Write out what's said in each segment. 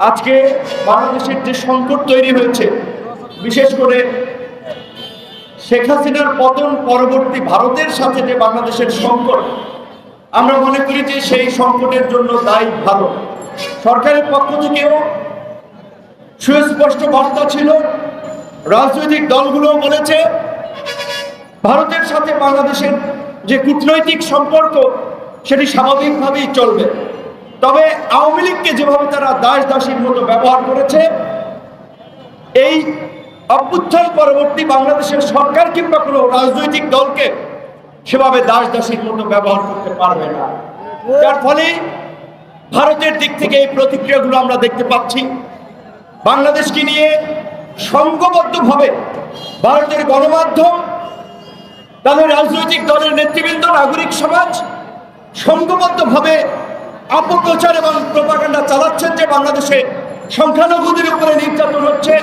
আজকে বাংলাদেশের যে সংকট তৈরি হয়েছে, বিশেষ করে শেখ হাসিনার পতন পরবর্তী ভারতের সাথে যে বাংলাদেশের সংকট, আমরা মনে করি যে সেই সংকটের জন্য দায়ী ভারত। সরকারের পক্ষ থেকেও সুস্পষ্ট বার্তা ছিল, রাজনৈতিক দলগুলো বলেছে ভারতের সাথে বাংলাদেশের যে কূটনৈতিক সম্পর্ক সেটি স্বাভাবিকভাবেই চলবে। তবে আওয়ামী লীগকে যেভাবে তারা দাস দাসীর মতো ব্যবহার করেছে, এই অভ্যুত্থান পরবর্তী বাংলাদেশের সরকার কিংবা কোনো রাজনৈতিক দলকে সেভাবে দাস দাসীর মতো ব্যবহার করতে পারবে না। যার ফলে ভারতের দিক থেকে এই প্রতিক্রিয়াগুলো আমরা দেখতে পাচ্ছি। বাংলাদেশকে নিয়ে সংঘবদ্ধভাবে ভারতের গণমাধ্যম, তাদের রাজনৈতিক দলের নেতৃবৃন্দ, নাগরিক সমাজ সংঘবদ্ধভাবে অপপ্রচার এবং প্রপাগান্ডা চালাচ্ছেন যে বাংলাদেশে সংখ্যালঘুদের উপরে নির্যাতন হচ্ছে,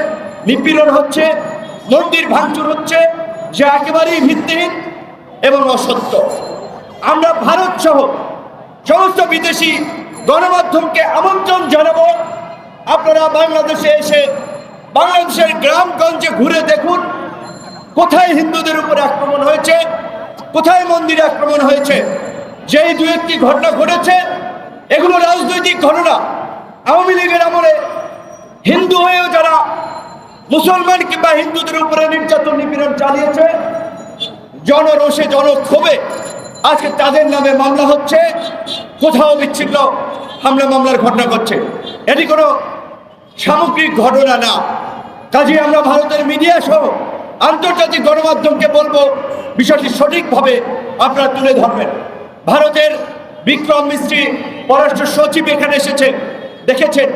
নিপীড়ন হচ্ছে, মন্দির ভাঙচুর হচ্ছে, যা একেবারেই ভিত্তিহীন এবং অসত্য। আমরা ভারত সহ সমস্ত বিদেশি গণমাধ্যমকে আমন্ত্রণ জানাবো, আপনারা বাংলাদেশে এসে বাংলাদেশের গ্রামগঞ্জে ঘুরে দেখুন কোথায় হিন্দুদের উপরে আক্রমণ হয়েছে, কোথায় মন্দিরে আক্রমণ হয়েছে। যেই দু একটি ঘটনা ঘটেছে এগুলো রাজনৈতিক ঘটনা। আওয়ামী লীগের আমলে হিন্দু হয়েও যারা মুসলমান কিংবা হিন্দুদের উপরে নির্যাতন নিপীড়ন চালিয়েছে, জনরোষে জনক্ষোভে আজকে তাদের নামে মামলা হচ্ছে, কোথাও বিচ্ছিন্ন হামলা মামলার ঘটনা ঘটছে। এটি কোনো সামগ্রিক ঘটনা না। কাজে আমরা ভারতের মিডিয়া সহ আন্তর্জাতিক গণমাধ্যমকে বলবো, বিষয়টি সঠিকভাবে আপনারা তুলে ধরবেন। ভারতের বিক্রম মিস্ত্রি পররাষ্ট্র সচিব এখানে এসেছে, দেখেছেন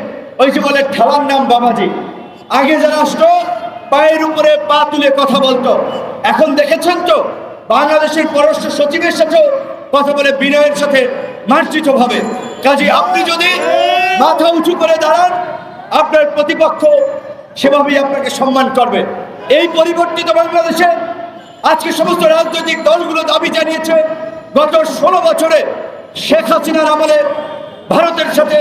ওই যে বলে ঠেলার নাম বাবাজি। আগে যারা আসতো পায়ের উপরে পা তুলে কথা বলতো, এখন দেখেছেন তো বাংলাদেশের পররাষ্ট্র সচিবের সাথে কথা বলে বিনয়ের সাথে মার্জিত ভাবে। কাজে আপনি যদি মাথা উঁচু করে দাঁড়ান, আপনার প্রতিপক্ষ সেভাবেই আপনাকে সম্মান করবে। এই পরিবর্তিত বাংলাদেশে আজকে সমস্ত রাজনৈতিক দলগুলো দাবি জানিয়েছে, গত 16 বছরে শেখ হাসিনার আমলে ভারতের সাথে